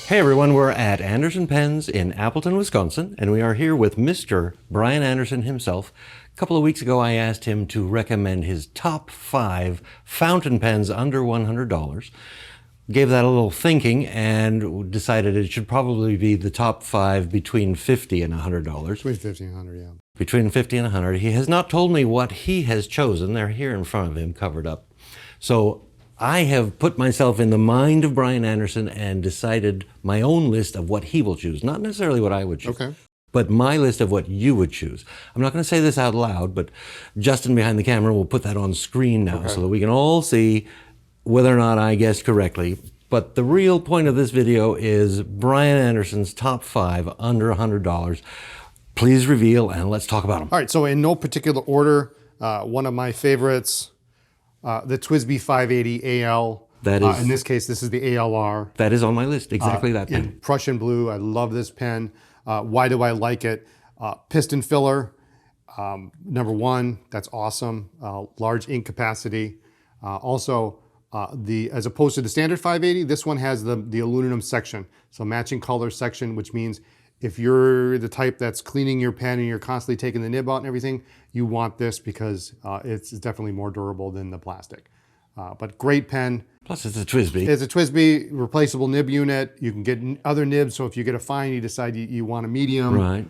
Hey everyone, we're at Anderson Pens in Appleton, Wisconsin, and we are here with Mr. Brian Anderson himself. A couple of weeks ago I asked him to recommend his top 5 fountain pens under $100. Gave that a little thinking and decided it should probably be the top 5 between $50 and $100. Between 50 and 100, yeah. Between 50 and 100. He has not told me what he has chosen. They're here in front of him, covered up. So I have put myself in the mind of Brian Anderson and decided my own list of what he will choose. Not necessarily what I would choose, Okay. but my list of what you would choose. I'm not going to say this out loud, but Justin behind the camera will put that on screen now so that we can all see whether or not I guessed correctly. But the real point of this video is Brian Anderson's top 5 under $100. Please reveal and let's talk about them. All right, so in no particular order, one of my favorites, the TWSBI 580 AL. That is, in this case, this is the ALR. That is on my list, exactly that pen. In Prussian blue, I love this pen. Why do I like it? Piston filler, number 1, that's awesome. Large ink capacity. Also, as opposed to the standard 580, this one has the aluminum section. So matching color section, which means if you're the type that's cleaning your pen and you're constantly taking the nib out and everything, you want this because it's definitely more durable than the plastic. But great pen. Plus it's a TWSBI. It's a TWSBI replaceable nib unit. You can get other nibs, so if you get a fine, you decide you want a medium. Right.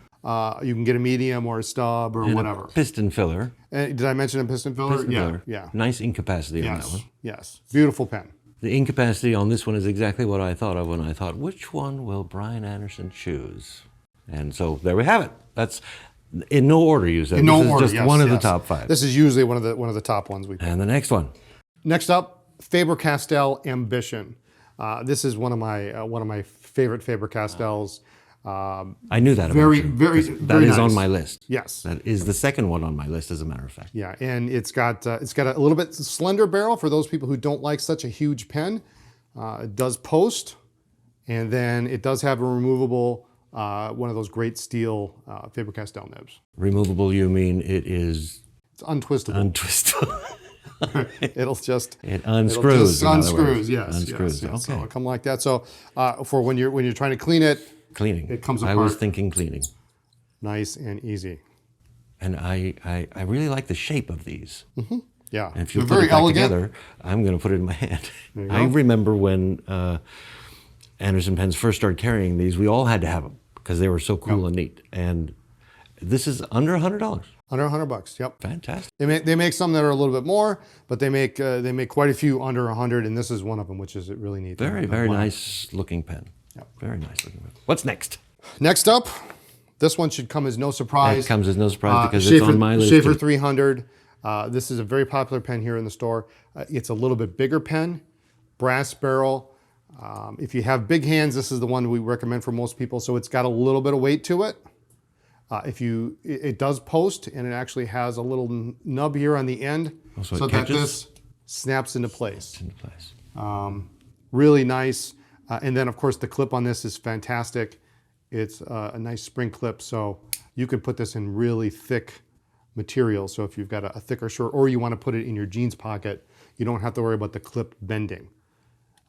You can get a medium or a stub or and whatever. A piston filler. Did I mention a piston filler? Piston filler. Yeah. Nice ink capacity on that one. Yes. Beautiful pen. The ink capacity on this one is exactly what I thought of when I thought, which one will Brian Anderson choose? And so there we have it. That's in no order, you said. In no this is order, just one of the top 5. This is usually one of the top ones we pick. And the next one. Next up, Faber-Castell Ambition. This is one of my favorite Faber-Castells. I knew that. Very that is nice. On my list. Yes, that is the second one on my list, as a matter of fact. Yeah, and it's got a little bit slender barrel for those people who don't like such a huge pen. It does post, and then it does have a removable one of those great steel Faber-Castell nibs. Removable? You mean it's untwistable? Untwistable. It'll just unscrews. Unscrews. Yes. Unscrews. Yes. Okay. So it'll come like that. So for when you're trying to clean it. Cleaning. It comes apart. I was thinking cleaning. Nice and easy. And I really like the shape of these. Mm-hmm. Yeah. And if you put it back together, I'm going to put it in my hand. I remember when Anderson pens first started carrying these, we all had to have them because they were so cool and neat. And this is under $100. Under $100. Yep. Fantastic. They make some that are a little bit more, but they make quite a few under 100, and this is one of them, which is really neat. Very nice looking pen. Yep. Very nice looking pen. What's next? Next up, this one should come as no surprise. It comes as no surprise because it's on my list. Sheaffer 300. This is a very popular pen here in the store. It's a little bit bigger pen, brass barrel. If you have big hands, this is the one we recommend for most people. So it's got a little bit of weight to it. It does post, and it actually has a little nub here on the end, so that this snaps into place. Really nice. And then, of course, the clip on this is fantastic. It's a nice spring clip, so you could put this in really thick material. So if you've got a thicker shirt, or you want to put it in your jeans pocket, you don't have to worry about the clip bending.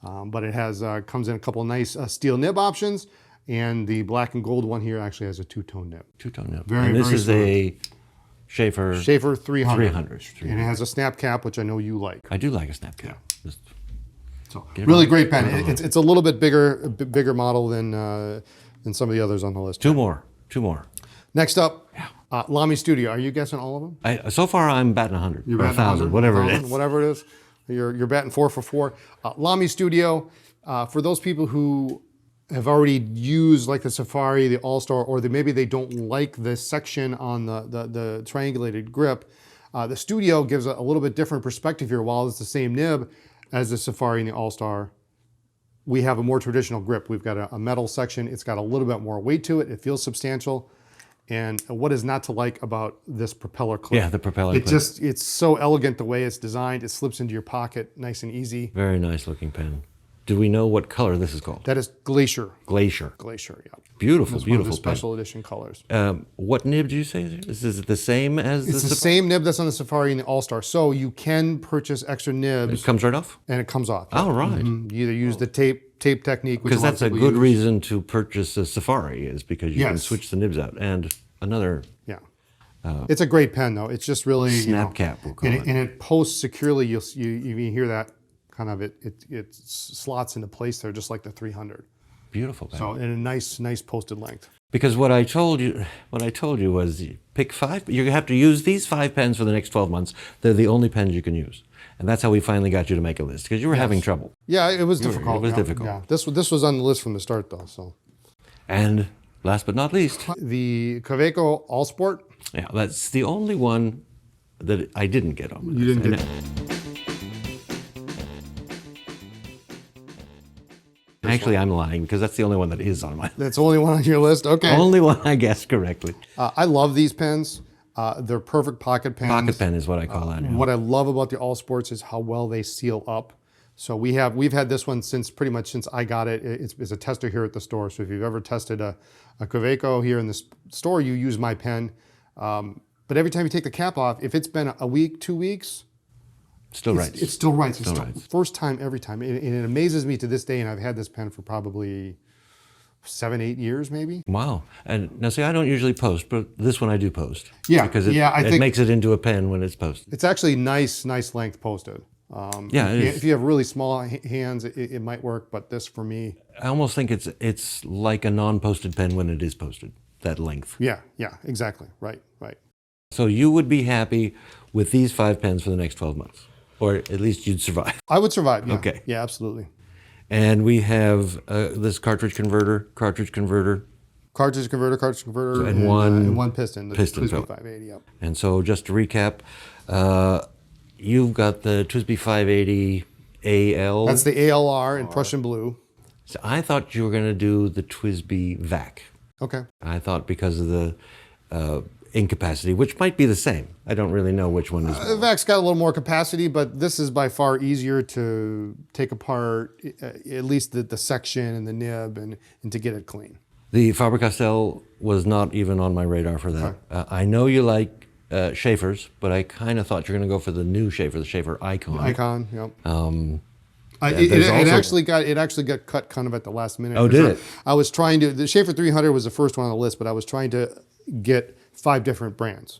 But it comes in a couple of nice steel nib options, and the black and gold one here actually has a two-tone nib. Two-tone nib. And this is a Sheaffer 300. 300. And it has a snap cap, which I know you like. I do like a snap cap. Yeah. So really great pen. It's a little bit bigger model than some of the others on the list. Two more. Next up, Lamy Studio. Are you guessing all of them? So far, I'm batting 100 You're or batting 1,000, whatever it is. Whatever it is. You're batting 4 for 4. Lamy Studio, for those people who have already used like the Safari, the All-Star, or maybe they don't like the section on the triangulated grip, the Studio gives a little bit different perspective here. While it's the same nib as the Safari and the All-Star, we have a more traditional grip. We've got a metal section. It's got a little bit more weight to it. It feels substantial. And what is not to like about this propeller clip? Yeah, the propeller clip. It's so elegant the way it's designed. It slips into your pocket nice and easy. Very nice looking pen. do we know what color this is called? That is Glacier. Glacier. Glacier, yeah. Beautiful, It's one of the beautiful pen. special edition colors. What nib do you say? Is it the same as It's the same nib that's on the Safari and the All-Star. So you can purchase extra nibs It comes right off? and it comes off. Oh, right. You either use the tape technique, which Because lot that's of a people good use. reason to purchase a Safari, is because you can Yes. switch the nibs out. And another Yeah. It's a great pen, though. It's just really snap cap, we'll call it. and it posts securely. You hear that kind of it slots into place there, just like the 300. Beautiful pen. So in a nice posted length. Because what I told you was you pick 5. You have to use these 5 pens for the next 12 months. They're the only pens you can use. And that's how we finally got you to make a list, because you were having trouble. Yeah, it was difficult. It was yeah, difficult. Yeah. This was on the list from the start, though. So And last but not least, the Kaweco AL Sport. yeah, that's the only one that I didn't get on my You list. didn't And actually, I'm lying, because that's the only one that is on my list. That's the only one on your list. Okay. Only one I guessed correctly. I love these pens. They're perfect pocket pens. Pocket pen is what I call that. Yeah. What I love about the All Sports is how well they seal up. So we've had this one pretty much since I got it. It's a tester here at the store. So if you've ever tested a Kaweco here in the store, you use my pen. But every time you take the cap off, if it's been a week, 2 weeks, Still writes. it still writes. Still writes. First time, every time. And it amazes me to this day, and I've had this pen for probably 7, 8 years maybe. Wow. And now see, I don't usually post, but this one I do post. Yeah, Because I it think makes it into a pen when it's posted. it's actually nice length posted. Yeah, it is. If you have really small hands, it might work, but this for me, I almost think it's like a non-posted pen when it is posted, that length. yeah, exactly, right. So you would be happy with these 5 pens for the next 12 months, or at least you'd survive. I would survive. Yeah. Okay. Yeah, absolutely. And we have this cartridge converter, Cartridge converter, and one piston. The piston, TWSBI so- 580. Yep. And so just to recap, you've got the TWSBI 580 AL. That's the ALR in Prussian blue. So I thought you were going to do the TWSBI VAC. Okay. I thought because of the ink capacity, which might be the same. I don't really know which one is The VAC's got a little more capacity, but this is by far easier to take apart, at least the section and the nib, and to get it clean. The Faber-Castell was not even on my radar for that. I know you like Sheaffers, but I kind of thought you were going to go for the new Sheaffer, the Sheaffer Icon. Icon. Yep. there's It also- actually got cut kind of at the last minute. Oh, did it? I was trying to. The Sheaffer 300 was the first one on the list, but I was trying to get 5 different brands.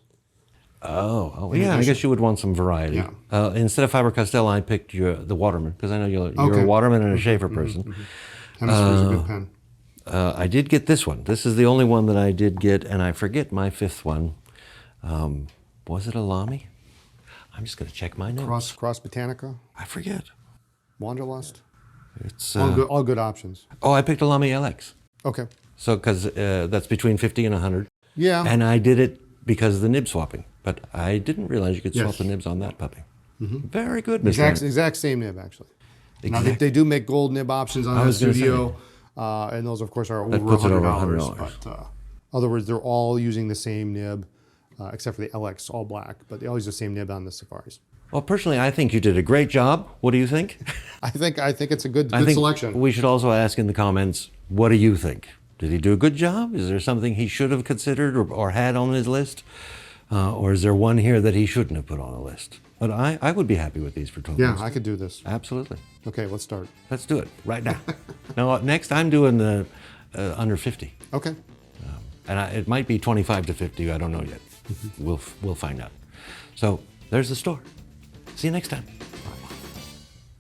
Oh, yeah. I guess you would want some variety. Yeah. Instead of Faber-Castell, I picked the Waterman, because I know you're Okay. a Waterman and a Sheaffer person. Hemisphere's a good pen. I did get this one. This is the only one that I did get, and I forget my 5th one. Was it a Lamy? I'm just going to check my notes. Cross Botanica, I forget. Wanderlust. It's All good options. Oh, I picked a Lamy LX. Okay. So, because that's between 50 and 100. Yeah. And I did it because of the nib swapping. But I didn't realize you could swap Yes. the nibs on that puppy. Very good, Mr. Exact same nib, actually. Now, Exact- they do make gold nib options on I the was gonna Studio, and those, of course, are over puts it over $100. $100. But other words, they're all using the same nib, except for the LX, all black. But they all use the same nib on the Safaris. Well, personally, I think you did a great job. What do you think? I think it's a good I think selection. we should also ask in the comments, what do you think? Did he do a good job? Is there something he should have considered or had on his list? Or is there one here that he shouldn't have put on the list? But I would be happy with these for 12 Yeah, months. I could do this. Absolutely. Okay, let's start. Let's do it right now. Now, next I'm doing the under 50. Okay. And it might be 25 to 50. I don't know yet. We'll find out. So there's the store. See you next time.